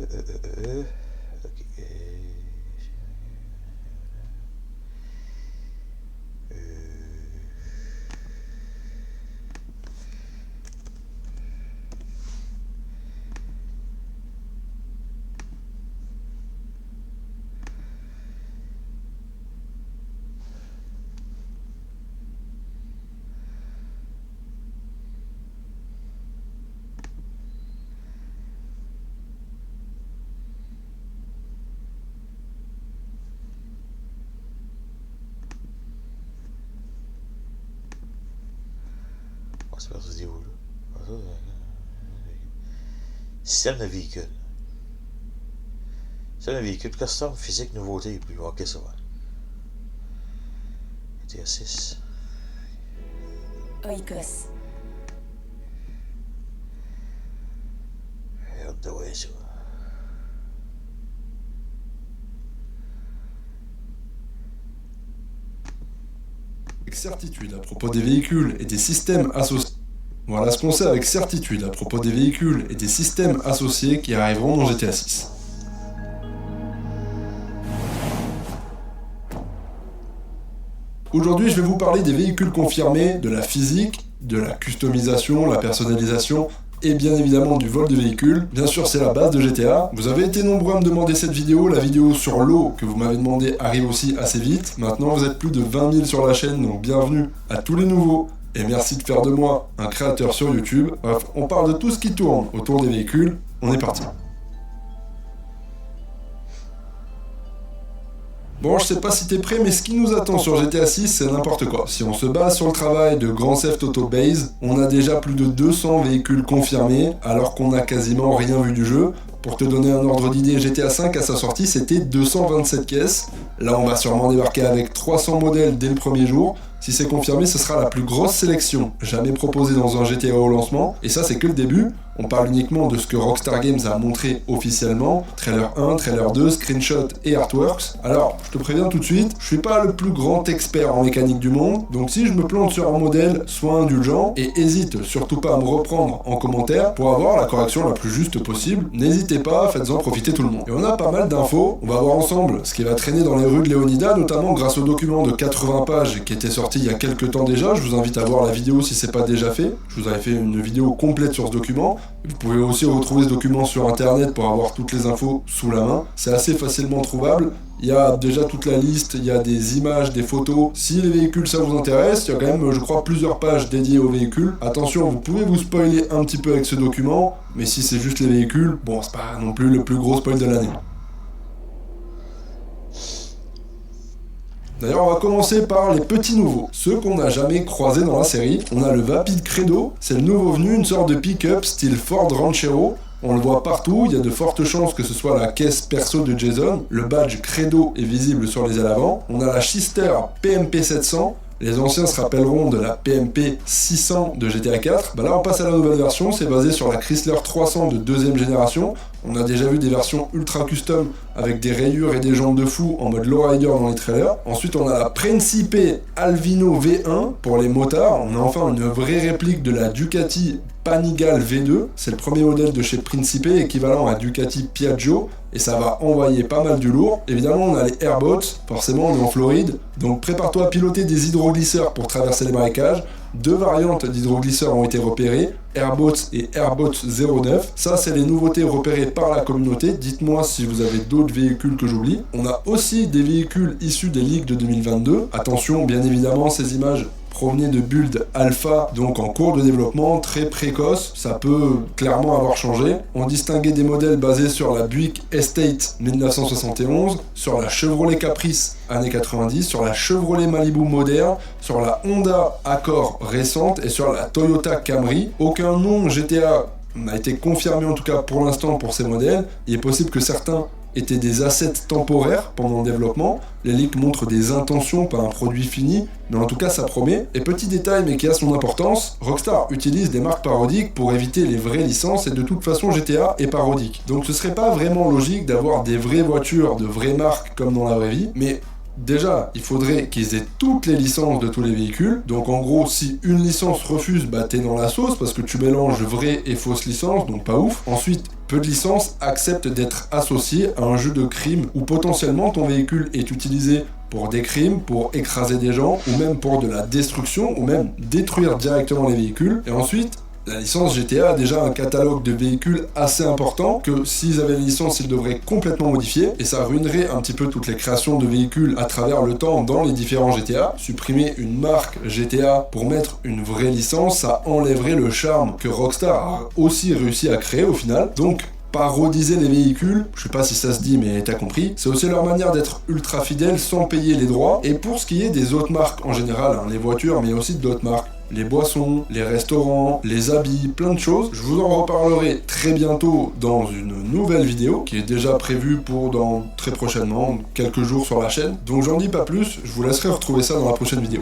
Ok. On va se faire ce vidéo là. Système de véhicule. Système de véhicule, custom, physique, nouveauté, puis ok, ça va. GTA 6. Oikos. Hâte de voir ça. Avec certitude à propos des véhicules et des systèmes associés. Voilà ce qu'on sait avec certitude à propos des véhicules et des systèmes associés qui arriveront dans GTA 6. Aujourd'hui, je vais vous parler des véhicules confirmés, de la physique, de la customisation, la personnalisation et bien évidemment du vol de véhicules. Bien sûr, c'est la base de GTA. Vous avez été nombreux à me demander cette vidéo. La vidéo sur l'eau que vous m'avez demandé arrive aussi assez vite. Maintenant, vous êtes plus de 20 000 sur la chaîne, donc bienvenue à tous les nouveaux. Et merci de faire de moi un créateur sur YouTube. Bref, on parle de tout ce qui tourne autour des véhicules. On est parti. Bon, je sais pas si t'es prêt, mais ce qui nous attend sur GTA 6, c'est n'importe quoi. Si on se base sur le travail de Grand Theft Auto Base, on a déjà plus de 200 véhicules confirmés, alors qu'on n'a quasiment rien vu du jeu. Pour te donner un ordre d'idée, GTA 5 à sa sortie, c'était 227 caisses. Là, on va sûrement débarquer avec 300 modèles dès le premier jour. Si c'est confirmé, ce sera la plus grosse sélection jamais proposée dans un GTA au lancement. Et ça, c'est que le début. On parle uniquement de ce que Rockstar Games a montré officiellement. Trailer 1, trailer 2, screenshot et artworks. Alors, je te préviens tout de suite, je suis pas le plus grand expert en mécanique du monde. Donc si je me plante sur un modèle, sois indulgent et hésite surtout pas à me reprendre en commentaire pour avoir la correction la plus juste possible. N'hésitez pas, faites-en profiter tout le monde. Et on a pas mal d'infos. On va voir ensemble ce qui va traîner dans les rues de Leonida, notamment grâce au document de 80 pages qui était sorti il y a quelques temps déjà. Je vous invite à voir la vidéo si c'est pas déjà fait. Je vous avais fait une vidéo complète sur ce document. Vous pouvez aussi retrouver ce document sur internet pour avoir toutes les infos sous la main. C'est assez facilement trouvable. Il y a déjà toute la liste, il y a des images, des photos. Si les véhicules ça vous intéresse, il y a quand même, je crois, plusieurs pages dédiées aux véhicules. Attention, vous pouvez vous spoiler un petit peu avec ce document, mais si c'est juste les véhicules, bon, c'est pas non plus le plus gros spoil de l'année. D'ailleurs, on va commencer par les petits nouveaux, ceux qu'on n'a jamais croisés dans la série. On a le Vapid Credo, c'est le nouveau venu, une sorte de pick-up style Ford Ranchero. On le voit partout, il y a de fortes chances que ce soit la caisse perso de Jason. Le badge Credo est visible sur les ailes avant. On a la Chister PMP 700. Les anciens se rappelleront de la PMP 600 de GTA 4. Là on passe à la nouvelle version, c'est basé sur la Chrysler 300 de deuxième génération. On a déjà vu des versions ultra custom avec des rayures et des jantes de fou en mode lowrider dans les trailers. Ensuite on a la Principe Alvino V1 pour les motards. On a enfin une vraie réplique de la Ducati Panigale V2. C'est le premier modèle de chez Principe, équivalent à Ducati Piaggio. Et ça va envoyer pas mal du lourd. Évidemment, on a les airboats, forcément on est en Floride, donc prépare-toi à piloter des hydroglisseurs pour traverser les marécages. 2 variantes d'hydroglisseurs ont été repérées, Airboats et Airboats 09. Ça, c'est les nouveautés repérées par la communauté. Dites-moi si vous avez d'autres véhicules que j'oublie. On a aussi des véhicules issus des ligues de 2022. Attention, bien évidemment, ces images provenaient de builds alpha, donc en cours de développement, très précoce, ça peut clairement avoir changé. On distinguait des modèles basés sur la Buick Estate 1971, sur la Chevrolet Caprice années 90, sur la Chevrolet Malibu moderne, sur la Honda Accord récente et sur la Toyota Camry. Aucun nom GTA n'a été confirmé en tout cas pour l'instant pour ces modèles. Il est possible que certains étaient des assets temporaires pendant le développement. Les leaks montrent des intentions, pas un produit fini, mais en tout cas ça promet. Et petit détail mais qui a son importance, Rockstar utilise des marques parodiques pour éviter les vraies licences et de toute façon GTA est parodique. Donc ce serait pas vraiment logique d'avoir des vraies voitures de vraies marques comme dans la vraie vie, mais Déjà, il faudrait qu'ils aient toutes les licences de tous les véhicules. Donc en gros, si une licence refuse, bah t'es dans la sauce parce que tu mélanges vraie et fausse licence, donc pas ouf. Ensuite, peu de licences acceptent d'être associées à un jeu de crime où potentiellement ton véhicule est utilisé pour des crimes, pour écraser des gens, ou même pour de la destruction, ou même détruire directement les véhicules. Et ensuite, la licence GTA a déjà un catalogue de véhicules assez important que s'ils avaient une licence, ils devraient complètement modifier et ça ruinerait un petit peu toutes les créations de véhicules à travers le temps dans les différents GTA. Supprimer une marque GTA pour mettre une vraie licence, ça enlèverait le charme que Rockstar a aussi réussi à créer au final. Donc, parodiser les véhicules, je sais pas si ça se dit mais t'as compris, c'est aussi leur manière d'être ultra fidèles sans payer les droits. Et pour ce qui est des autres marques en général, les voitures mais aussi d'autres marques, les boissons, les restaurants, les habits, plein de choses. Je vous en reparlerai très bientôt dans une nouvelle vidéo qui est déjà prévue pour dans très prochainement, quelques jours sur la chaîne. Donc j'en dis pas plus, je vous laisserai retrouver ça dans la prochaine vidéo.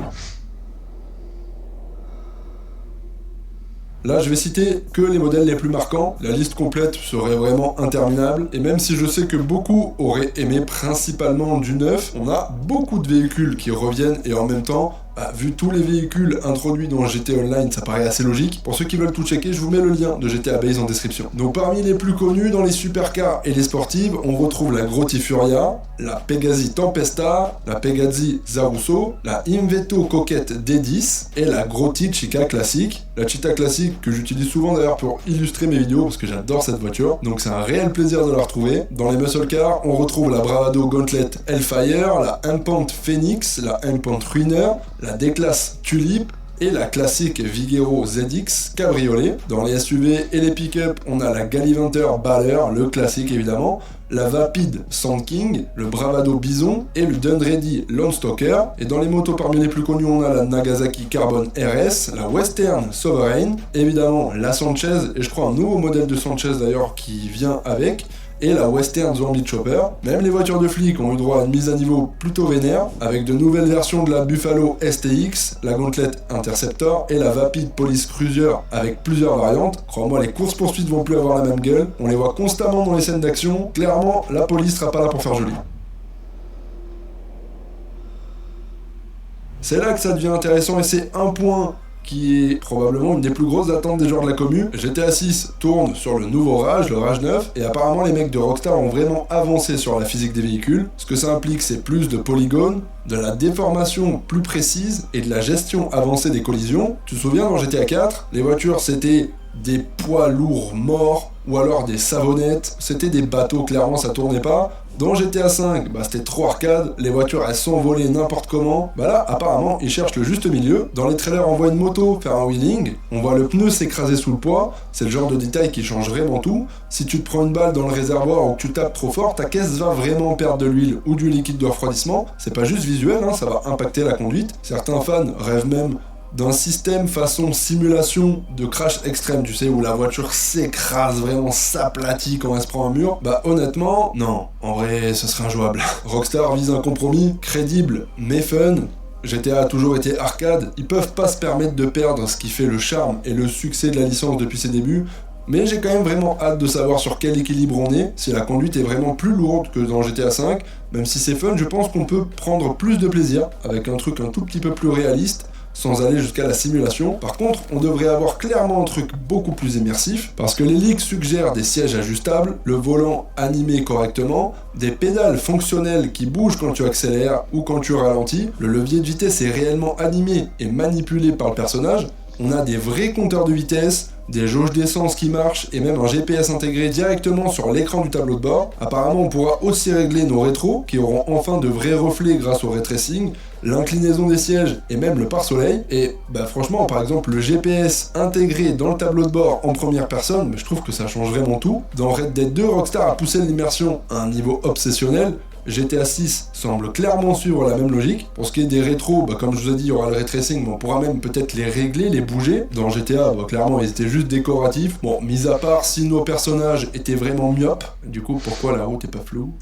Là, je vais citer que les modèles les plus marquants. La liste complète serait vraiment interminable. Et même si je sais que beaucoup auraient aimé principalement du neuf, on a beaucoup de véhicules qui reviennent et en même temps, vu tous les véhicules introduits dans GTA Online, ça paraît assez logique. Pour ceux qui veulent tout checker, je vous mets le lien de GTA Base en description. Donc parmi les plus connus dans les supercars et les sportives, on retrouve la Grotti Furia, la Pegasi Tempesta, la Pegasi Zarusso, la Invetto Coquette D10 et la Grotti Chica classique. La Cheetah classique que j'utilise souvent d'ailleurs pour illustrer mes vidéos parce que j'adore cette voiture. Donc c'est un réel plaisir de la retrouver. Dans les muscle cars, on retrouve la Bravado Gauntlet Hellfire, la Impant Phoenix, la Impant Ruiner, la D-Class Tulip et la classique Vigero ZX Cabriolet. Dans les SUV et les pick-up, on a la Gallivanter Baller, le classique évidemment, la Vapid Sand King, le Bravado Bison et le Dundready Lone Stalker. Et dans les motos parmi les plus connues, on a la Nagasaki Carbon RS, la Western Sovereign, évidemment la Sanchez, et je crois un nouveau modèle de Sanchez d'ailleurs qui vient avec, et la Western Zombie Chopper. Même les voitures de flics ont eu droit à une mise à niveau plutôt vénère, avec de nouvelles versions de la Buffalo STX, la Gauntlet Interceptor et la Vapid Police Cruiser avec plusieurs variantes. Crois-moi, les courses-poursuites vont plus avoir la même gueule, on les voit constamment dans les scènes d'action. Clairement, la police sera pas là pour faire joli. C'est là que ça devient intéressant et c'est un point qui est probablement une des plus grosses attentes des joueurs de la commu. GTA 6 tourne sur le nouveau Rage, le Rage 9, et apparemment les mecs de Rockstar ont vraiment avancé sur la physique des véhicules. Ce que ça implique, c'est plus de polygones, de la déformation plus précise et de la gestion avancée des collisions. Tu te souviens, dans GTA 4, les voitures c'était des poids lourds morts, ou alors des savonnettes, c'était des bateaux, clairement ça tournait pas. Dans GTA 5, c'était trop arcade, les voitures elles s'envolaient n'importe comment. Là, apparemment, ils cherchent le juste milieu. Dans les trailers, on voit une moto faire un wheeling, on voit le pneu s'écraser sous le poids, c'est le genre de détail qui change vraiment tout. Si tu te prends une balle dans le réservoir ou que tu tapes trop fort, ta caisse va vraiment perdre de l'huile ou du liquide de refroidissement. C'est pas juste visuel, ça va impacter la conduite. Certains fans rêvent même d'un système façon simulation de crash extrême, tu sais, où la voiture s'écrase, vraiment s'aplatit quand elle se prend un mur. Honnêtement, non, en vrai, ce serait injouable. Rockstar vise un compromis crédible mais fun. GTA a toujours été arcade, ils peuvent pas se permettre de perdre ce qui fait le charme et le succès de la licence depuis ses débuts. Mais j'ai quand même vraiment hâte de savoir sur quel équilibre on est, si la conduite est vraiment plus lourde que dans GTA V. Même si c'est fun, je pense qu'on peut prendre plus de plaisir avec un truc un tout petit peu plus réaliste, sans aller jusqu'à la simulation. Par contre, on devrait avoir clairement un truc beaucoup plus immersif, parce que les leaks suggèrent des sièges ajustables, le volant animé correctement, des pédales fonctionnelles qui bougent quand tu accélères ou quand tu ralentis, le levier de vitesse est réellement animé et manipulé par le personnage, on a des vrais compteurs de vitesse, des jauges d'essence qui marchent et même un GPS intégré directement sur l'écran du tableau de bord. Apparemment, on pourra aussi régler nos rétros qui auront enfin de vrais reflets grâce au ray tracing, l'inclinaison des sièges et même le pare-soleil. Et franchement, par exemple, le GPS intégré dans le tableau de bord en première personne, je trouve que ça change vraiment tout. Dans Red Dead 2, Rockstar a poussé l'immersion à un niveau obsessionnel. GTA 6 semble clairement suivre la même logique. Pour ce qui est des rétros, comme je vous ai dit, il y aura le ray tracing, mais on pourra même peut-être les régler, les bouger. Dans GTA, clairement, ils étaient juste décoratifs. Mis à part si nos personnages étaient vraiment myopes, du coup, pourquoi la route est pas floue?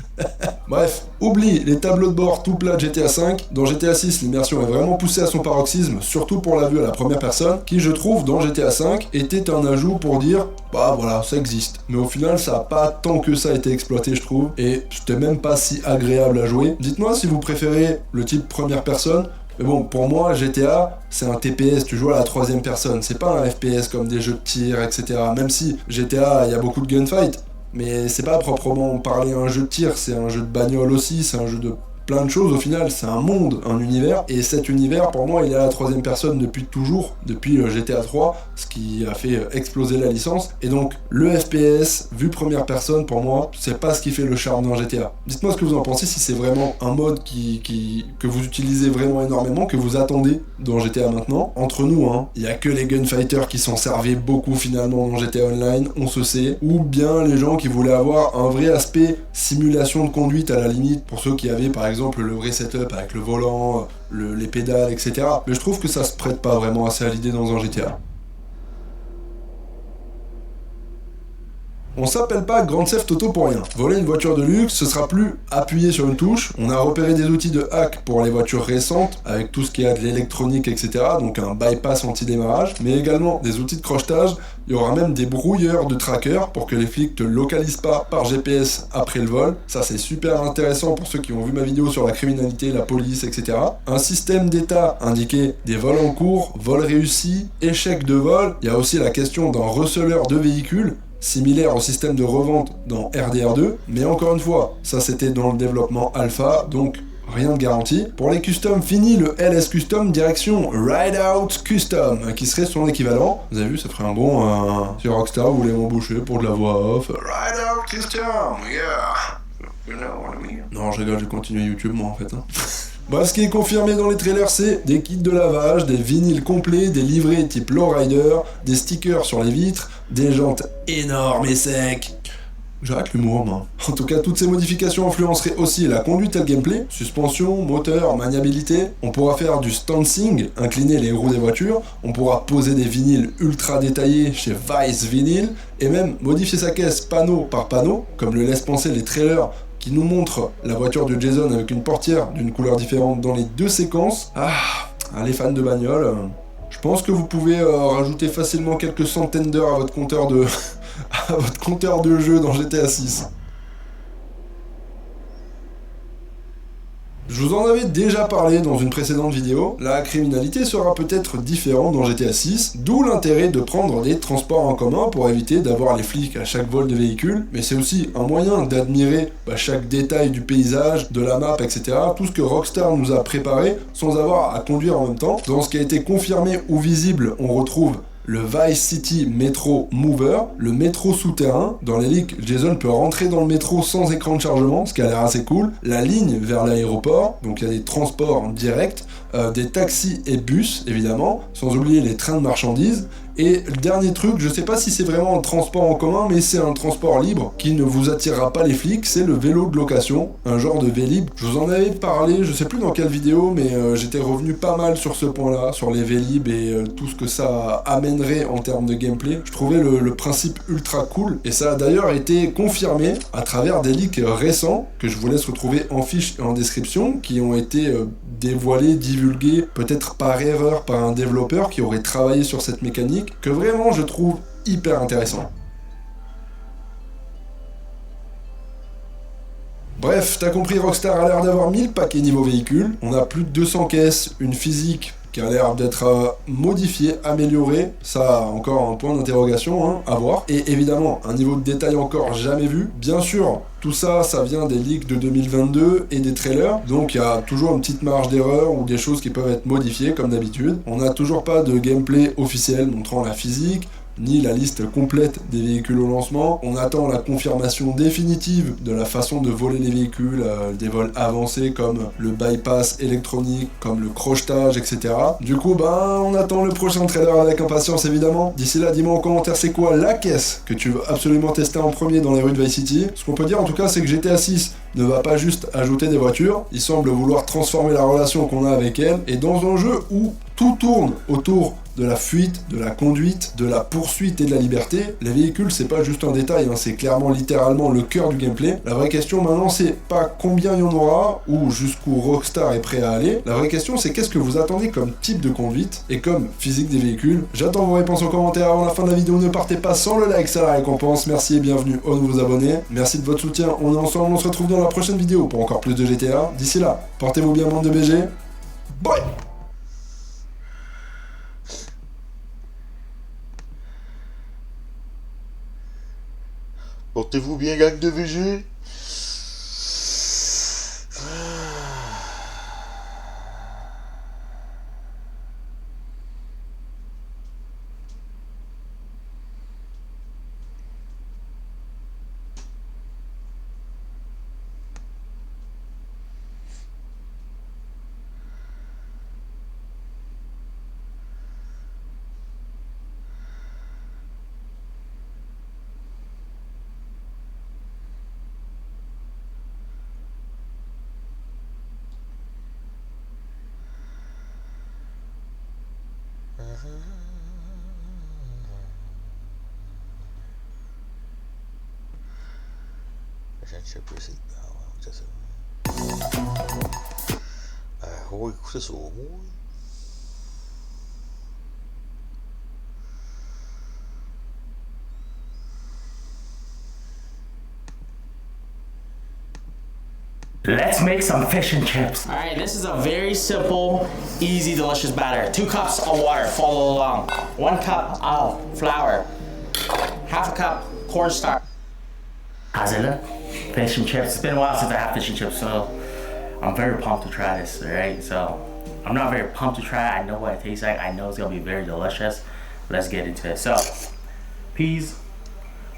Bref, oublie les tableaux de bord tout plats de GTA V. Dans GTA 6, l'immersion est vraiment poussée à son paroxysme, surtout pour la vue à la première personne, qui je trouve dans GTA V était un ajout pour dire bah voilà, ça existe. Mais au final, ça a pas tant que ça été exploité, je trouve, et c'était même pas si agréable à jouer. Dites-moi si vous préférez le type première personne. Mais bon, pour moi, GTA, c'est un TPS, tu joues à la troisième personne, c'est pas un FPS comme des jeux de tir, etc. Même si GTA, il y a beaucoup de gunfight, mais c'est pas proprement parler un jeu de tir, c'est un jeu de bagnole aussi, c'est un jeu de plein de choses au final, c'est un monde, un univers, et cet univers pour moi il est à la troisième personne depuis toujours, depuis GTA 3, ce qui a fait exploser la licence, et donc le FPS, vue première personne pour moi, c'est pas ce qui fait le charme d'un GTA. Dites-moi ce que vous en pensez, si c'est vraiment un mode que vous utilisez vraiment énormément, que vous attendez dans GTA maintenant. Entre nous, hein, il y a que les gunfighters qui s'en servaient beaucoup finalement dans GTA Online, on se sait, ou bien les gens qui voulaient avoir un vrai aspect simulation de conduite à la limite, pour ceux qui avaient par exemple le vrai setup avec le volant, les pédales, etc. Mais je trouve que ça se prête pas vraiment assez à l'idée dans un GTA. On s'appelle pas Grand Theft Auto pour rien. Voler une voiture de luxe, ce sera plus appuyer sur une touche. On a repéré des outils de hack pour les voitures récentes, avec tout ce qui a de l'électronique, etc. Donc un bypass anti-démarrage, mais également des outils de crochetage. Il y aura même des brouilleurs de tracker pour que les flics te localisent pas par GPS après le vol. Ça c'est super intéressant pour ceux qui ont vu ma vidéo sur la criminalité, la police, etc. Un système d'état indiqué des vols en cours, vols réussis, échecs de vol. Il y a aussi la question d'un receleur de véhicules, similaire au système de revente dans RDR2, mais encore une fois, ça c'était dans le développement alpha, donc rien de garanti. Pour les customs finis, le LS Custom direction Ride Out Custom, qui serait son équivalent. Vous avez vu, ça ferait un bon... si Rockstar voulait m'embaucher pour de la voix off. Ride Out Custom, yeah. You know what I mean. Non, je rigole, je continue YouTube moi en fait. Bah, ce qui est confirmé dans les trailers, c'est des kits de lavage, des vinyles complets, des livrets type lowrider, des stickers sur les vitres, des jantes énormes et secs. J'arrête l'humour, moi. En tout cas, toutes ces modifications influenceraient aussi la conduite et le gameplay, suspension, moteur, maniabilité. On pourra faire du stancing, incliner les roues des voitures. On pourra poser des vinyles ultra détaillés chez Vice Vinyl, et même modifier sa caisse panneau par panneau, comme le laissent penser les trailers qui nous montrent la voiture de Jason avec une portière d'une couleur différente dans les deux séquences. Les fans de bagnole, je pense que vous pouvez rajouter facilement quelques centaines d'heures à votre compteur de... à votre compteur de jeu dans GTA 6. Je vous en avais déjà parlé dans une précédente vidéo, la criminalité sera peut-être différente dans GTA 6, d'où l'intérêt de prendre des transports en commun pour éviter d'avoir les flics à chaque vol de véhicule, mais c'est aussi un moyen d'admirer chaque détail du paysage, de la map, etc. Tout ce que Rockstar nous a préparé sans avoir à conduire en même temps. Dans ce qui a été confirmé ou visible, on retrouve le Vice City Metro Mover, le métro souterrain. Dans les leaks, Jason peut rentrer dans le métro sans écran de chargement, ce qui a l'air assez cool. La ligne vers l'aéroport, donc il y a des transports directs, des taxis et bus, évidemment, sans oublier les trains de marchandises. Et le dernier truc, je sais pas si c'est vraiment un transport en commun, mais c'est un transport libre qui ne vous attirera pas les flics, c'est le vélo de location, un genre de Vélib. Je vous en avais parlé, je sais plus dans quelle vidéo, mais j'étais revenu pas mal sur ce point-là, sur les Vélib et tout ce que ça amènerait en termes de gameplay. Je trouvais le principe ultra cool, et ça a d'ailleurs été confirmé à travers des leaks récents, que je vous laisse retrouver en fiche et en description, qui ont été dévoilés, divulgués, peut-être par erreur par un développeur qui aurait travaillé sur cette mécanique, que vraiment je trouve hyper intéressant. Bref, t'as compris, Rockstar a l'air d'avoir 1000 paquets niveau véhicule, on a plus de 200 caisses, une physique qui a l'air d'être modifiée, améliorée, ça encore un point d'interrogation, à voir, et évidemment un niveau de détail encore jamais vu. Bien sûr, tout ça, ça vient des leaks de 2022 et des trailers, donc il y a toujours une petite marge d'erreur ou des choses qui peuvent être modifiées comme d'habitude. On n'a toujours pas de gameplay officiel montrant la physique, ni la liste complète des véhicules au lancement. On attend la confirmation définitive de la façon de voler les véhicules, des vols avancés comme le bypass électronique, comme le crochetage, etc. Du coup, on attend le prochain trailer avec impatience évidemment. D'ici là, dis-moi en commentaire c'est quoi la caisse que tu veux absolument tester en premier dans les rues de Vice City. Ce qu'on peut dire en tout cas, c'est que GTA 6 ne va pas juste ajouter des voitures, il semble vouloir transformer la relation qu'on a avec elle, et dans un jeu où tout tourne autour de la fuite, de la conduite, de la poursuite et de la liberté. Les véhicules, c'est pas juste un détail, hein, c'est clairement littéralement le cœur du gameplay. La vraie question maintenant, c'est pas combien il y en aura, ou jusqu'où Rockstar est prêt à aller. La vraie question, c'est qu'est-ce que vous attendez comme type de conduite, et comme physique des véhicules. J'attends vos réponses en commentaire avant la fin de la vidéo. Ne partez pas sans le like, c'est la récompense. Merci et bienvenue aux nouveaux abonnés. Merci de votre soutien, on est ensemble, on se retrouve dans la prochaine vidéo pour encore plus de GTA. D'ici là, portez-vous bien, bande de BG. Bye. Portez-vous bien, gang de VG. Gente, Holy Chris Omo. Let's make some fish and chips. All right, this is a very simple, easy, delicious batter. 2 cups of water, follow along. 1 cup of flour. Half a cup cornstarch. How's it look? Fish and chips. It's been a while since I had fish and chips, so I'm very pumped to try this, alright? So, I'm not very pumped to try it. I know what it tastes like. I know it's gonna be very delicious. Let's get into it. So, peas,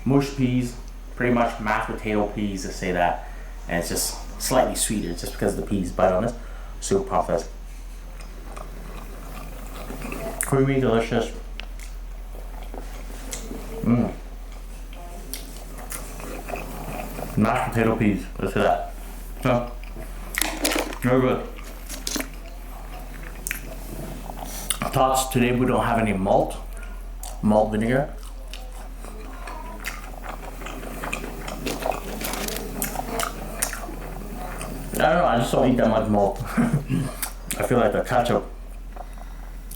mushed peas, pretty much mashed potato peas to say that. And it's just slightly sweeter just because of the peas. Bite on this. Super pumped this. Creamy, delicious. Mmm. Mashed potato peas. Let's do that. So, very good. Thoughts, today we don't have any malt vinegar. I don't know, I just don't eat that much malt. I feel like the ketchup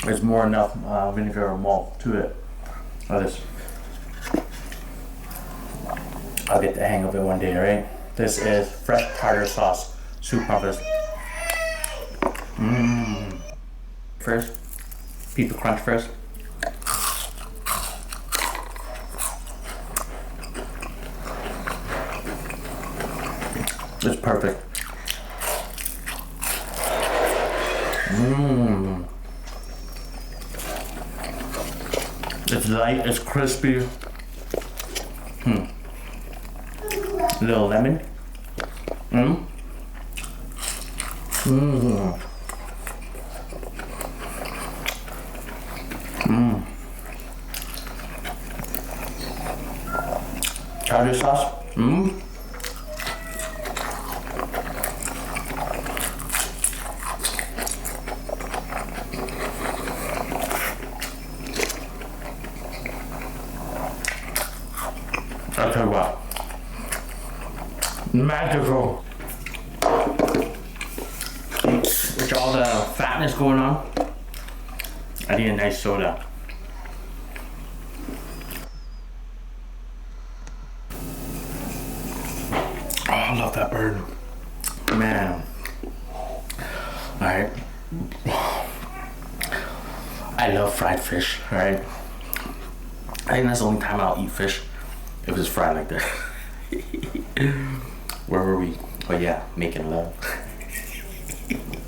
is more enough vinegar or malt to it. This. I'll get the hang of it one day, right? This is fresh tartar sauce, soup pumpers. First, peep the crunch first. It's perfect. It's light, it's crispy. Little lemon. Tartar sauce. I'll tell you what. Magical. With all the fatness going on, I need a nice soda. Oh, I love that bird. Man. Alright. I love fried fish, alright? I think that's the only time I'll eat fish if it's fried like that. Where were we? Oh yeah, making love.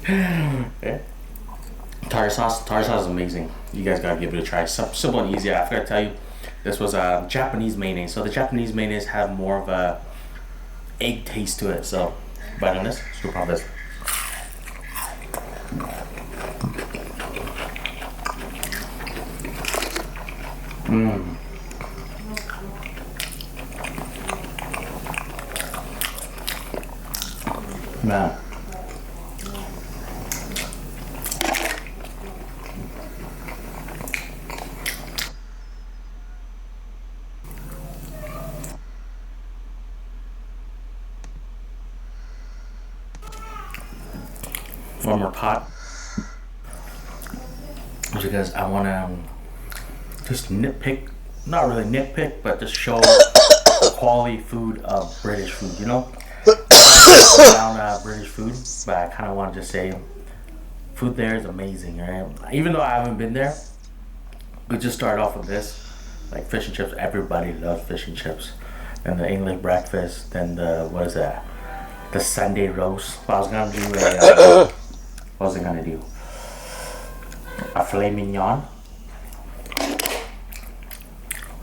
Yeah. Tartar sauce is amazing. You guys gotta give it a try. Simple and easy. I forgot to tell you, this was a Japanese mayonnaise. So the Japanese mayonnaise have more of a egg taste to it. So bite on this. Let's go pop this. Man. one more pot is because I want to just nitpick, not really nitpick, but just show the quality food of British food, you know? Around British food, but I kind of want to just say food there is amazing, right? Even though I haven't been there, we just started off with this, like fish and chips. Everybody loves fish and chips. Then the English breakfast, then the, what is that? The Sunday roast. I was gonna do a, what was I gonna do? A filet mignon.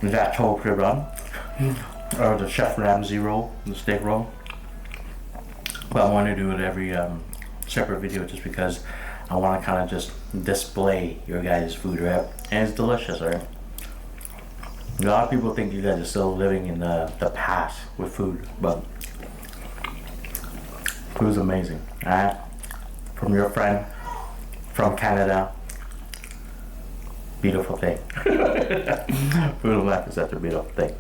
That chocolate run. Or the Chef Ramsay roll, the steak roll. But I want to do it every separate video just because I want to kind of just display your guys' food, right? And it's delicious, right? A lot of people think you guys are still living in the past with food, but food's amazing, alright? From your friend from Canada. Beautiful thing. Food in life is such a beautiful thing.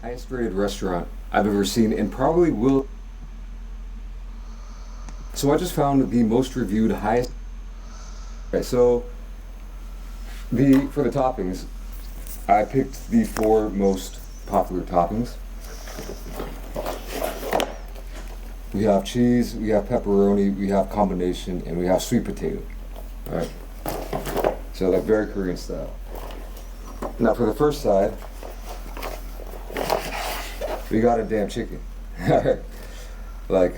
Highest rated restaurant I've ever seen and probably will. So I just found the most reviewed highest. Okay, so for the toppings, I picked the 4 most popular toppings. We have cheese, we have pepperoni, we have combination, and we have sweet potato. Alright. So like very Korean style. Now for the first side, we got a damn chicken. Like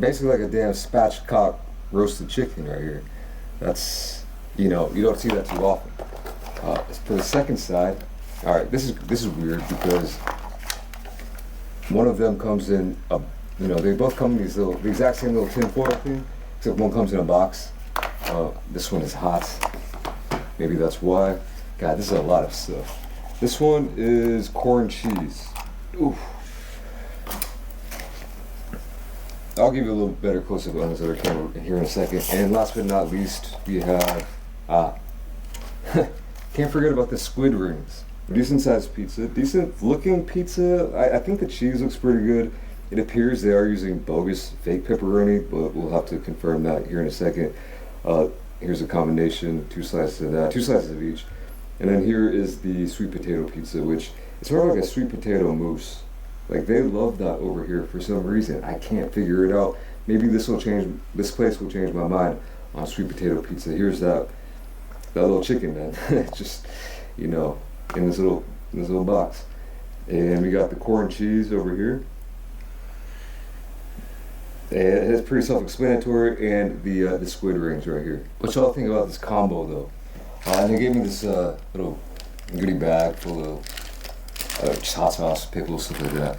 basically like a damn spatchcock roasted chicken right here. That's, you know, you don't see that too often. For the second side, all right, this is weird because one of them comes in a, you know, they both come in these little, the exact same little tin foil thing, except one comes in a box. This one is hot. Maybe that's why. God, this is a lot of stuff. This one is corn cheese. Oof. I'll give you a little better close-up on this other camera here in a second. And last but not least, we have, can't forget about the squid rings. Decent sized pizza, decent looking pizza. I think the cheese looks pretty good. It appears they are using bogus fake pepperoni, but we'll have to confirm that here in a second. Here's a combination, 2 slices of that, 2 slices of each. And then here is the sweet potato pizza, which it's sort of like a sweet potato mousse. Like they love that over here for some reason. I can't figure it out. Maybe this place will change my mind on sweet potato pizza. Here's that little chicken, man. Just, you know, in this little box. And we got the corn cheese over here. And it's pretty self-explanatory, and the squid rings right here. What y'all think about this combo though? And they gave me this little goodie bag full of just hot sauce, pickles, stuff like that.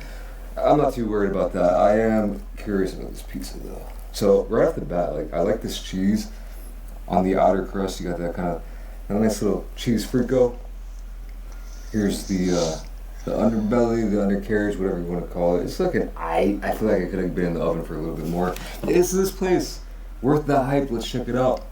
I'm not too worried about that. I am curious about this pizza though. So right off the bat, like I like this cheese on the outer crust. You got that kind of nice little cheese frico. Here's the underbelly, the undercarriage, whatever you want to call it. It's looking I feel like it could have been in the oven for a little bit more. Is this place worth the hype? Let's check it out.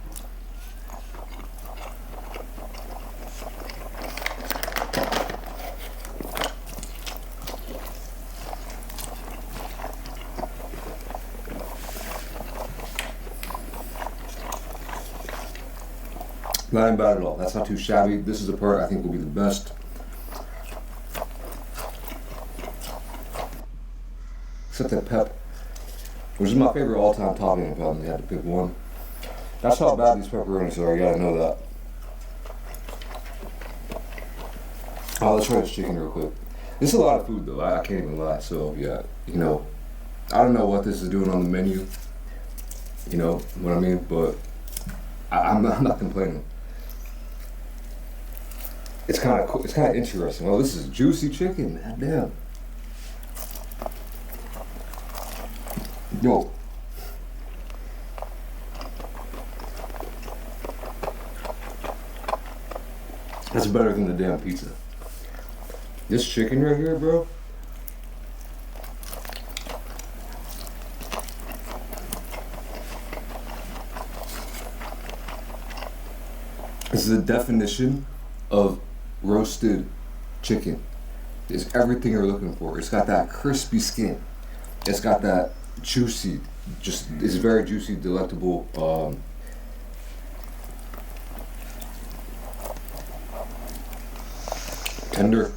Not bad at all. That's not too shabby. This is the part I think will be the best. Except that pep, which is my favorite all-time topping if I only had to pick one. That's how bad these pepperonis are, you gotta know that. Oh, let's try this chicken real quick. This is a lot of food though, I can't even lie. So yeah, you know, I don't know what this is doing on the menu. You know what I mean? But I'm not complaining. It's kind of cool. It's kind of interesting. Oh, this is juicy chicken. God damn. Yo. That's better than the damn pizza. This chicken right here, bro. This is the definition of roasted chicken. It's everything you're looking for. It's got that crispy skin. It's got that juicy, it's very juicy, delectable. Tender.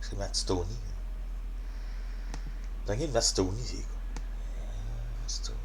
C'est Matt Stoney. Dingue Matt Stoney, c'est quoi? Matt Stoney.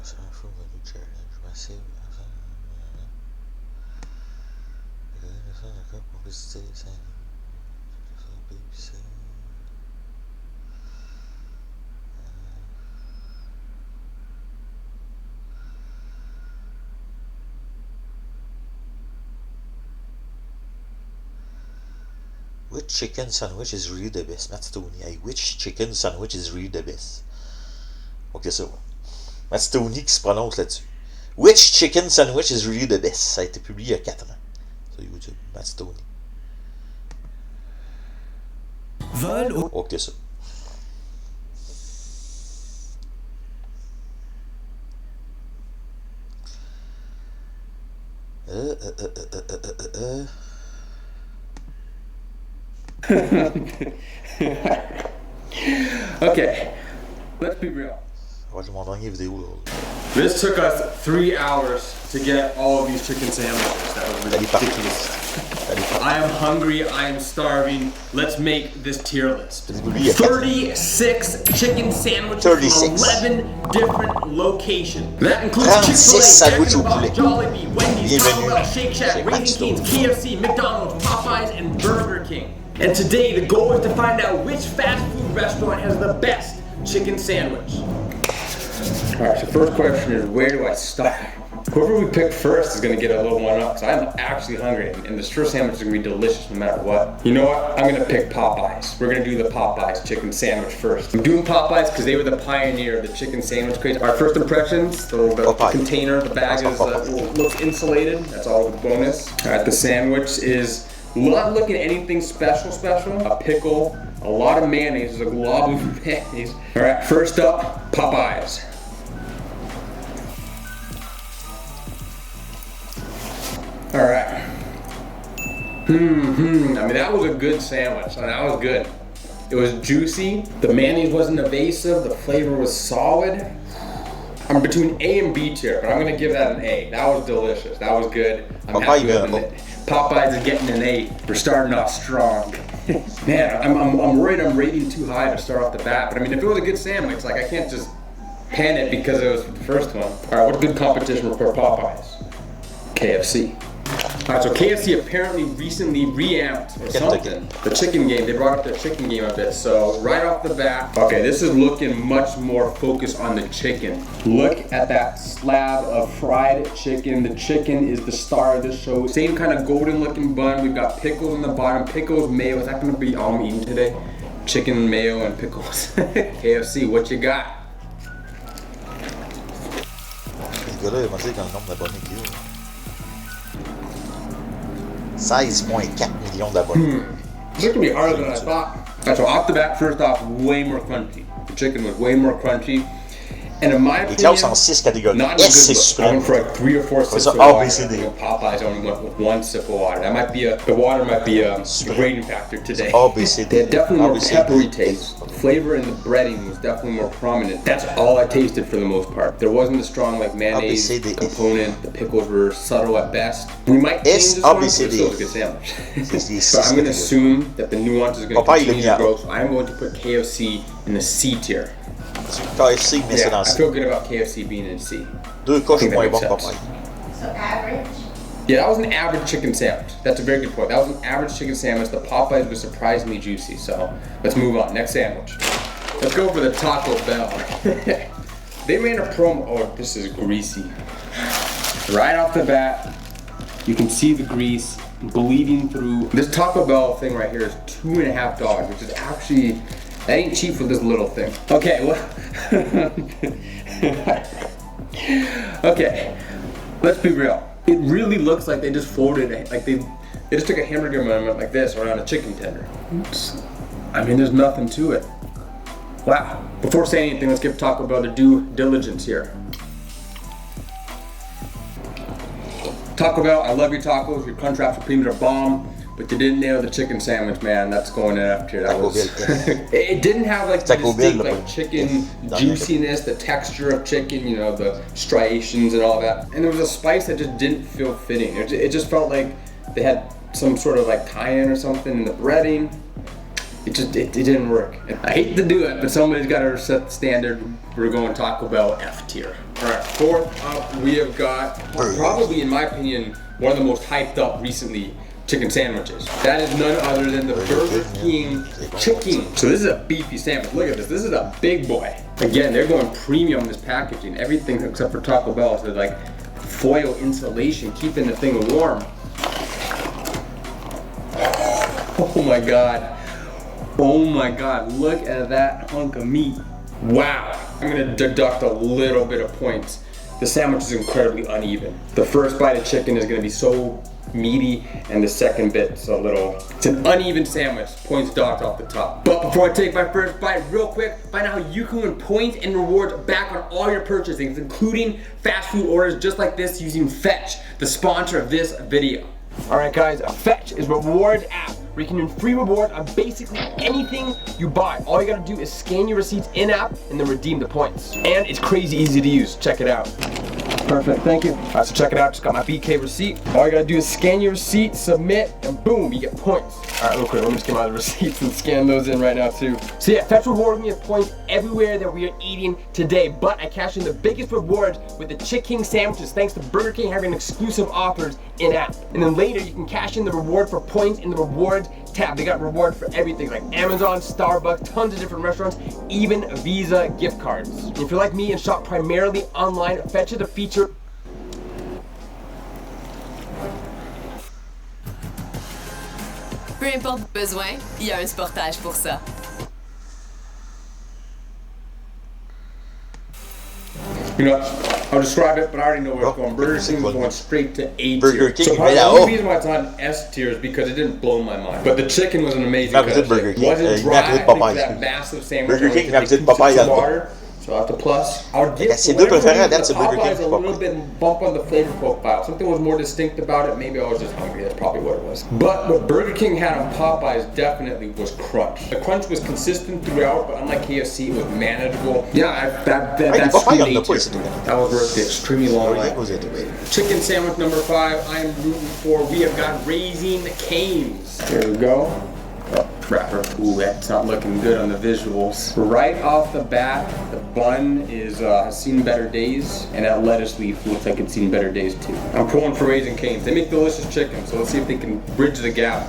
C'est un fou, un new challenge massive. Pour visiter les Which chicken sandwich is really the best? Matt Stoney. Hey, which chicken sandwich is really the best? Ok, ça va. Matt Stoney qui se prononce là-dessus. Which chicken sandwich is really the best? Ça a été publié il y a 4 ans sur YouTube. Matt Stoney. Vol au... Ok, ça. Okay, let's be real. On va te montrer une vidéo là. This took us 3 hours to get all of these chicken sandwiches. That was ridiculous. I am hungry, I am starving. Let's make this tier list. 36 chicken sandwiches 36. from 11 different locations. That includes 36 Chick-fil-A, sandwiches au Jack in the poulet. Box, Jollibee, Wendy's, Taco Bienvenue Bell, Shake Shack, chez Raising Matt Cane's, KFC, McDonald's, Popeyes, and Burger King. And today the goal is to find out which fast food restaurant has the best chicken sandwich. Alright, so first question is, where do I start? Whoever we pick first is gonna get a little one up, because I'm actually hungry, and this first sandwich is gonna be delicious no matter what. You know what? I'm gonna pick Popeyes. We're gonna do the Popeyes chicken sandwich first. I'm doing Popeyes because they were the pioneer of the chicken sandwich craze. Our first impressions, the container, the bag is looks insulated. That's all the bonus. Alright, the sandwich is not looking at anything special. A pickle, a lot of mayonnaise, there's a glob of mayonnaise. Alright, first up, Popeyes. Alright. I mean, that was a good sandwich. That was good. It was juicy. The mayonnaise wasn't evasive. The flavor was solid. I'm between A and B tier, but I'm gonna give that an A. That was delicious. That was good. I'm happy with it. Popeyes is getting an A. We're starting off strong. Man, I'm worried I'm rating too high to start off the bat. But I mean, if it was a good sandwich, like I can't just pan it because it was the first one. All right, what's good competition for Popeyes? KFC. Alright, so KFC apparently recently reamped or something. The chicken game, they brought up their chicken game a bit. So right off the bat, okay, this is looking much more focused on the chicken. Look at that slab of fried chicken. The chicken is the star of the show. Same kind of golden looking bun. We've got pickles on the bottom. Pickles, mayo. Is that gonna be all I'm eating today? Chicken, mayo, and pickles. KFC, what you got? Ce gars-là, il m'a dit dans le nombre d'abonnés qu'il y a. 16,4 millions d'abonnés. This could be harder than I thought. Alright, so off the bat, first off, way more crunchy. The chicken was way more crunchy. And in my Il opinion, classe en 6 catégories. not in a S, c'est good look. I suprême. went for like 3 or 4 sips ça, of A, water. B, C, D. You know, Popeyes only went with 1 sip of water. That might be the water might be a grading factor today. A, B, C, D. They had definitely A, more B, C, D. peppery taste. Flavor in the breading was definitely more prominent. That's all I tasted for the most part. There wasn't a strong like mayonnaise A, B, C, D. component. The pickles were subtle at best. We might change S, this A, one, B, but C, it's D. still a good sandwich. C'est So I'm going to six assume that the nuance is going to Popeye, continue il est to grow. bien. So I'm going to put KFC in the C tier. KFC, mais c'est Yeah, dans I C. feel good about KFC being in C. 2 coches think that moins makes bon que sense. Popeye. So average. Yeah, that was an average chicken sandwich. That's a very good point. That was an average chicken sandwich. The Popeyes was surprisingly juicy. So let's move on. Next sandwich. Let's go for the Taco Bell. They ran a promo. Oh, this is greasy. Right off the bat, you can see the grease bleeding through. This Taco Bell thing right here is $2.50, which is actually, that ain't cheap for this little thing. Okay, well, okay, let's be real. It really looks like they just folded it, like they just took a hamburger and went like this around a chicken tender. Oops. I mean, there's nothing to it. Wow. Before saying anything, let's give Taco Bell the due diligence here. Taco Bell, I love your tacos. Your Crunchwrap Supremes are bomb, but you didn't nail the chicken sandwich, man. That's going in F tier. That Taco was. Bell. It didn't have like the Taco distinct Bell, like chicken Yes. juiciness, the texture of chicken, you know, the striations and all that. And there was a spice that just didn't feel fitting. It just felt like they had some sort of like cayenne or something in the breading. It didn't work. I hate to do it, but somebody's got to set the standard. We're going Taco Bell F tier. All right, fourth up, we have got probably, in my opinion, one of the most hyped up recently chicken sandwiches. That is none other than the Burger King Chicken. So this is a beefy sandwich. Look at this. This is a big boy. Again, they're going premium in this packaging. Everything except for Taco Bell. So like foil insulation, keeping the thing warm. Oh my God. Oh my God, look at that hunk of meat. Wow. I'm gonna deduct a little bit of points. The sandwich is incredibly uneven. The first bite of chicken is gonna be so meaty, and the second bit's a little, it's an uneven sandwich. Points docked off the top. But before I take my first bite, real quick, find out how you can win points and rewards back on all your purchasing, including fast food orders just like this using Fetch, the sponsor of this video. All right, guys, Fetch is a rewards app where you can earn free rewards on basically anything you buy. All you gotta do is scan your receipts in-app and then redeem the points. And it's crazy easy to use. Check it out. Perfect, thank you. All right, so check it out. Just got my BK receipt. All you gotta do is scan your receipt, submit, and boom, you get points. All right, real quick, let me just get my receipts and scan those in right now too. So yeah, Fetch rewarded me with points everywhere that we are eating today, but I cashed in the biggest rewards with the Chicken sandwiches thanks to Burger King having exclusive offers in-app. And then later, you can cash in the reward for points in the rewards tab. They got reward for everything like Amazon, Starbucks, tons of different restaurants, even Visa gift cards. And if you're like me and shop primarily online, Fetch is a feature. Peu importe le besoin, il y a un sportage pour ça. You know, I'll describe it, but I already know where it's going. Burger King was King. going straight to A Burger tier. King, So probably right the out. only reason why it's on S tier is because it didn't blow my mind. But the chicken was an amazing Mérite cut. Burger It King. wasn't Il dry. mérite I think Popeye. that massive sandwich. Burger only King took mérite 2 sips Popeye of dans le water. So at the plus, I would give C'est deux préférés à date, the c'est Burger King Popeyes a et little Popeye. bit bump on the flavor profile. Something was more distinct about it. Maybe I was just hungry. That's probably what it was. But what Burger King had on Popeyes definitely was crunch. The crunch was consistent throughout, but unlike KFC, it was manageable. Yeah, that's Popeye true on the nature. place, again. That was worth the extremely long Ouais, wait. vous êtes oui. Chicken sandwich number 5, I am rooting for. We have got Raising Cane's. There we go. wrapper. Ooh, that's not looking good on the visuals. Right off the bat, the bun is has seen better days, and that lettuce leaf looks like it's seen better days too. I'm pulling for Raising Cane's. They make delicious chicken, so let's see if they can bridge the gap.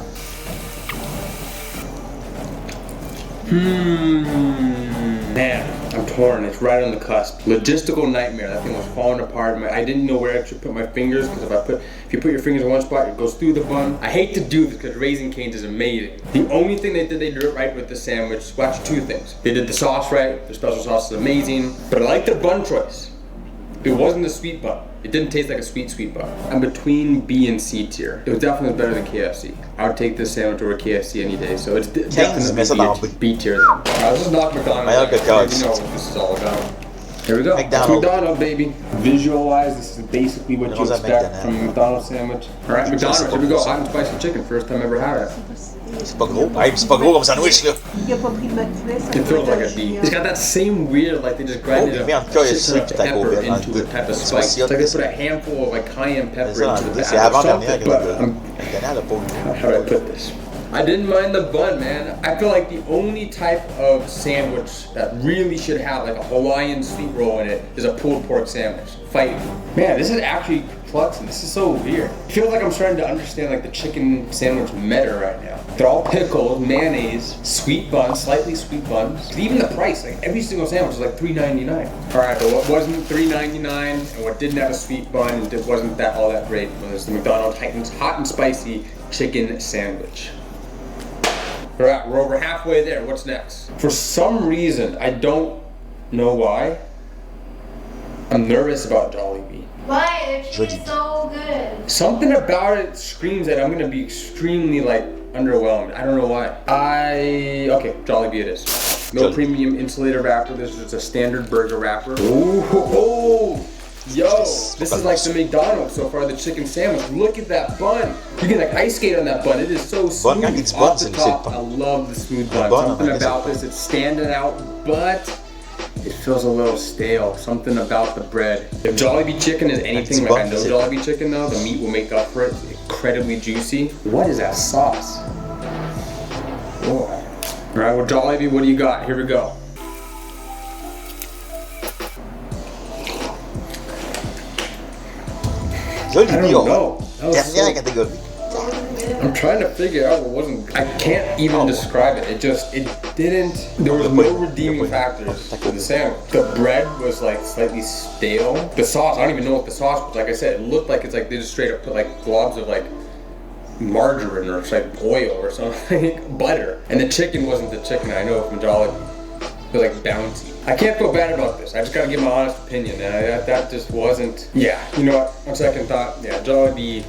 Man, I'm torn. It's right on the cusp. Logistical nightmare. That thing was falling apart. I didn't know where I should put my fingers because if you put your fingers in one spot, it goes through the bun. I hate to do this because Raising Cane's is amazing. The only thing they did it right with the sandwich. Watch, two things. They did the sauce right. Their special sauce is amazing. But I like their bun choice. It wasn't a sweet bun. It didn't taste like a sweet bun. I'm between B and C tier. It was definitely better than KFC. I would take this sandwich over KFC any day. So it's definitely B tier then. Let's just knock McDonald's out. You know what this is all about. Here we go. McDonald's, baby. Visualize, this is basically what you expect from a McDonald's sandwich. Alright, McDonald's, here we go. Hot and spicy chicken, first time I ever had it. C'est pas gros. Hey, c'est pas gros comme sandwich là. It feels like a D. It's got that same weird, like they just grinded a shit ton of pepper into a type of spice. It's like they put a handful of like cayenne pepper into the batter or something, but how do I put this? I didn't mind the bun, man. I feel like the only type of sandwich that really should have like a Hawaiian sweet roll in it is a pulled pork sandwich. Fight me. Man, this is actually perplexing. This is so weird. It feels like I'm starting to understand like the chicken sandwich meta right now. They're all pickled, mayonnaise, sweet buns, slightly sweet buns. Even the price, like every single sandwich is like $3.99. Alright, but what wasn't $3.99 and what didn't have a sweet bun and it wasn't all that great was the McDonald's Titans hot and spicy chicken sandwich. Alright, we're over halfway there. What's next? For some reason, I don't know why, I'm nervous about Jollibee. Why? Their chicken's so good. Something about it screams that I'm gonna be extremely like underwhelmed. I don't know why. Okay, Jollibee it is. No premium insulator wrapper. This is just a standard burger wrapper. Ooh. Yo, this is like the McDonald's so far, the chicken sandwich. Look at that bun. You can like ice skate on that bun. It is so smooth. Off the top, I love the smooth bun. Something about this, it's standing out, but it feels a little stale. Something about the bread. If Jollibee chicken is anything like I know Jollibee chicken though, the meat will make up for it. It's incredibly juicy. What is that sauce? Whoa. All right, well Jollibee, what do you got? Here we go. I don't know. I'm trying to figure out what wasn't. I can't even describe it. It didn't. There was no redeeming factors to the sandwich. The bread was like slightly stale. The sauce, I don't even know what the sauce was. Like I said, it looked like it's like they just straight up put like globs of like margarine or like oil or something, butter. And the chicken wasn't the chicken I know from Jollibee. It was like bouncy. I can't feel bad about this. I just gotta give my honest opinion. And that just wasn't. Yeah, you know what? On second thought, yeah, Jollibee.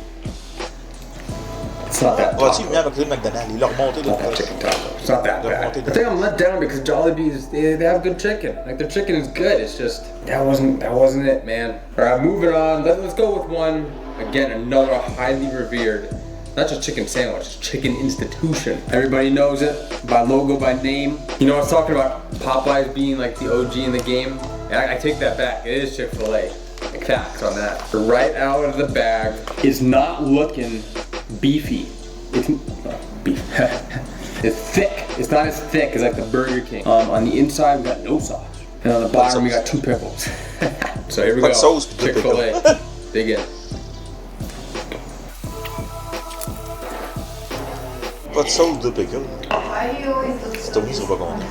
It's not that taco. Not that chicken taco. It's not that bad. I think I'm let down because Jollibee they have good chicken. Like their chicken is good. It's just that wasn't it, man. All right, moving on. Let's go with one again. Another highly revered. Not just chicken sandwich, it's chicken institution. Everybody knows it by logo, by name. You know, I was talking about Popeyes being like the OG in the game. And I take that back, it is Chick-fil-A. Facts on that. Right out of the bag is not looking beefy. It's beef. It's thick. It's not as thick as like the Burger King. On the inside, we got no sauce. And on the bottom, we got 2 pickles. So here we go, Chick-fil-A. Dig in. Pas de sauce de pickle. Why do you always look so Tony sera pas content.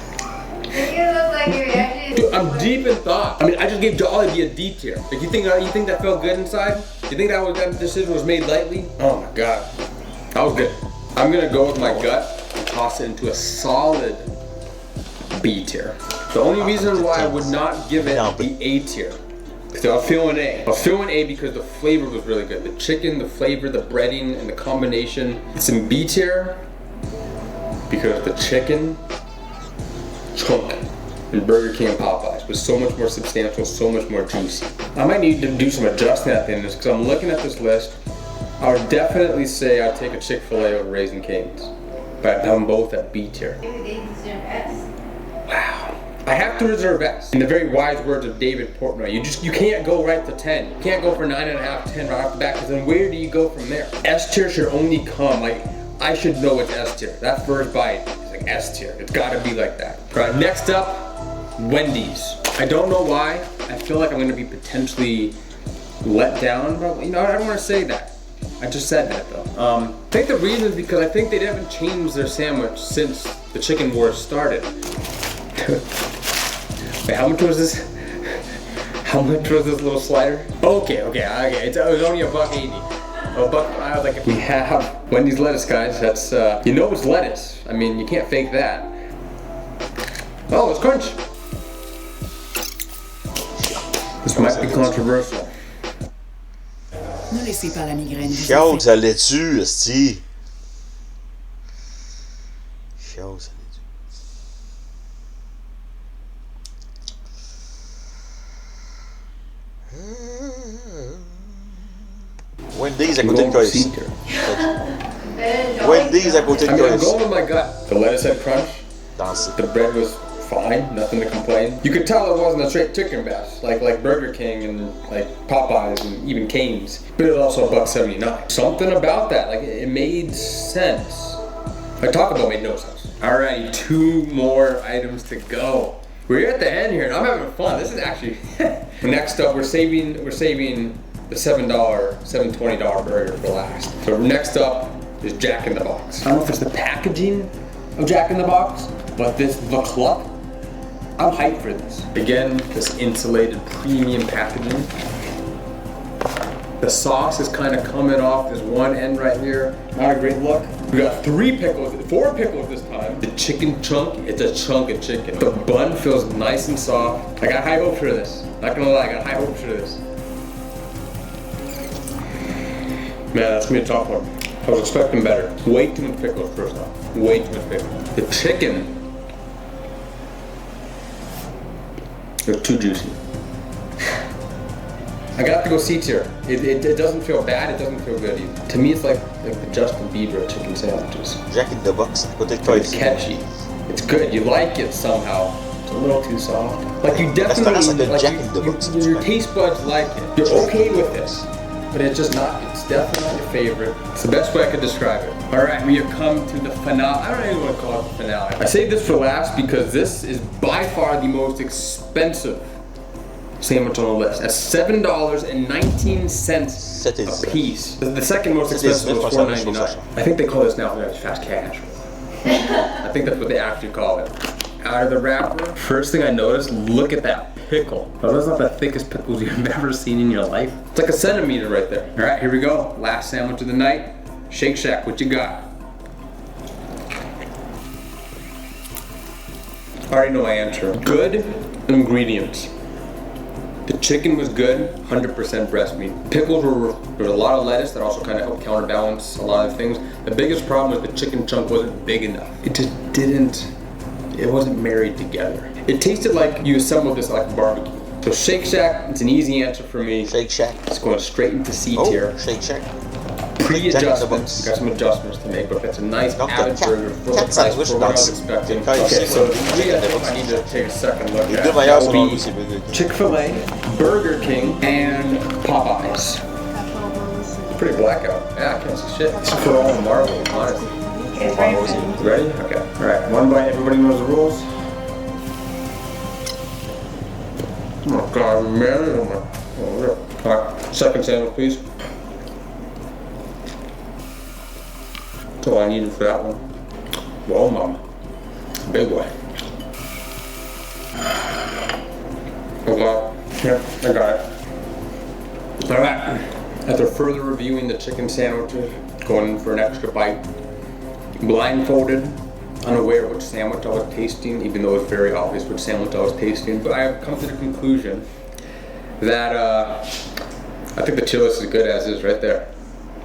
You look like you're actually. Dude, I'm deep in thought. I mean, I just gave Jollibee a D tier. Like, you think that felt good inside? You think that decision was made lightly? Oh my god, that was good. I'm gonna go with my gut and toss it into a solid B tier. The only reason why I would not give it the A tier. So I was feeling A. I was feeling A because the flavor was really good. The chicken, the flavor, the breading, and the combination. It's in B tier because the chicken chunk in Burger King and Popeyes was so much more substantial, so much more juicy. I might need to do some adjusting at the end of this because I'm looking at this list. I would definitely say I'd take a Chick-fil-A over Raising Cane's, but I'd have them both at B tier. Wow. I have to reserve S. In the very wise words of David Portnoy, you can't go right to 10. You can't go for 9.5, 10 right off the bat, because then where do you go from there? S tier should only come, like, I should know it's S tier. That first bite is S tier. It's gotta be like that. Alright, next up, Wendy's. I don't know why. I feel like I'm gonna be potentially let down, but you know, I don't wanna say that. I just said that though. I think the reason is because I think they haven't changed their sandwich since the chicken wars started. Wait, how much was this? How much was this little slider? Okay. It was only $1.80. I was like, we have Wendy's lettuce, guys. That's you know it's lettuce. I mean, you can't fake that. Oh, it's crunch. This might be controversial. Ne laissez pas la migraine vous Chiaud, ça l'est-tu, esti? Chiaud, ça l'est-tu? Wendy's à côté de KFC. Wendy's à côté de I'm KFC. going with my gut. The lettuce had crunch. Dans The bread was fine, nothing to complain. You could tell it wasn't a straight chicken breast, like Burger King and like Popeyes and even Cane's. But it was also $1.79. Something about that, like it made sense. Like Taco Bell made no sense. Alrighty, 2 more items to go. We're at the end here, and I'm having fun. This is actually next up. We're saving the $7.20 burger for last. So next up is Jack in the Box. I don't know if it's the packaging of Jack in the Box, but the club. I'm hyped for this. Again, this insulated premium packaging. The sauce is kind of coming off this one end right here. Not a great look. We got 4 pickles this time. The chicken chunk, it's a chunk of chicken. The bun feels nice and soft. I got high hopes for this. Not gonna lie, I got high hopes for this. Man, that's gonna be a tough one. I was expecting better. Way too much pickles first off. Way too much pickles. The chicken, they're too juicy. I got to go C tier. It doesn't feel bad, it doesn't feel good either. To me, it's like the Justin Bieber of chicken sandwiches. Jack in the Box à côté de It's KFC. catchy. It's good. You like it somehow. It's a little too soft. Like you Restaurant definitely, s'appelle like Jack in the Box. your taste buds like it. You're okay with this, but it's just not. It's definitely not your favorite. It's the best way I could describe it. All right, we have come to the finale. I don't even want to call it the finale. I saved this for last because this is by far the most expensive sandwich on the list. At $7.19 a piece. The second most expensive was $4.99. I think they call this now fast cash. I think that's what they actually call it. Out of the wrapper, first thing I noticed, look at that pickle. Now, that's not the thickest pickles you've ever seen in your life. It's like a centimeter right there. All right, here we go. Last sandwich of the night. Shake Shack, what you got? I already know my answer. Good ingredients. The chicken was good, 100% breast meat. Pickles there was a lot of lettuce that also kind of helped counterbalance a lot of things. The biggest problem was the chicken chunk wasn't big enough. It wasn't married together. It tasted like you assembled this like barbecue. So Shake Shack, it's an easy answer for me. Shake Shack. It's going straight into C tier. Oh, Shake Shack. Pre-adjustments, got some adjustments to make, but that's a nice added burger for the price for what I was expecting. Okay, so I need to take a second look at that would be Chick-fil-A, Burger King, and Popeyes. Pretty blackout. Yeah, I can't see shit. This is for all Marvel, honestly. Ready? Okay. Alright, one bite, everybody knows the rules. Oh god, man. Alright, second sandwich, please. That's all I needed for that one. Whoa, mama. Big boy. Okay. Yep, I got it. Alright. After further reviewing the chicken sandwiches, going in for an extra bite, blindfolded, unaware which sandwich I was tasting, even though it's very obvious which sandwich I was tasting. But I have come to the conclusion that I think the Chili's is good as is right there.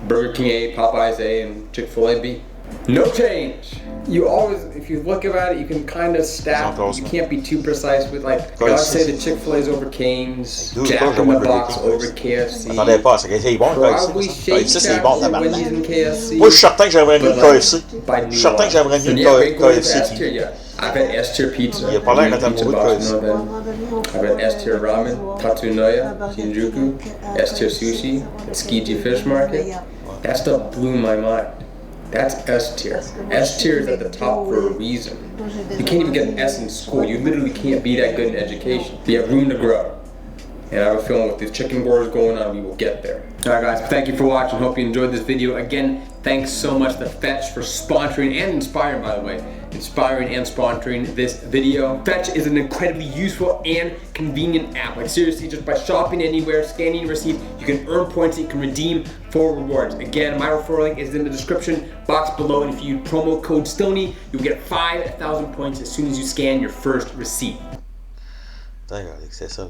Burger King A, Popeyes A, and Chick-fil-A B. No change. You always, if you look at it, you can kind of stack. You can't be too precise with like. I say the Chick-fil-A's over Cane's, Jack in the Box over KFC. Attendez pas, c'est bon le Probably KFC. Shake Ça, c'est Shack bon over tabarnak. Wendy's and KFC. Moi, je suis certain que j'aimerais mieux le But, like, KFC. by Je suis certain que j'aimerais mieux Then, le yeah, great going to S KFC. tier, yeah. I've had S tier pizza. Il a pas l'air d'être Pizza amoureux de Box, KFC. you know that. I've had S tier ramen, Tatsunoya, Shinjuku, S tier sushi, at Tsukiji Fish Market. That stuff blew my mind. That's S tier. S tier is at the top for a reason. You can't even get an S in school. You literally can't be that good in education. You have room to grow. And I have a feeling with these chicken wars going on, we will get there. Alright guys, thank you for watching. Hope you enjoyed this video. Again, thanks so much to Fetch for sponsoring and inspiring, by the way. Inspiring and sponsoring this video. Fetch is an incredibly useful and convenient app. Like seriously, just by shopping anywhere, scanning your receipt, you can earn points that you can redeem for rewards. Again, my referral link is in the description box below, and if you use promo code Stoney, you'll get 5,000 points as soon as you scan your first receipt. D'ailleurs, c'est ça,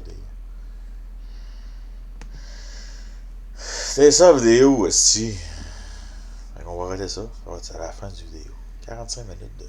c'est ça la vidéo aussi. On va arrêter ça. Ça va être à la fin du vidéo. 45 minutes de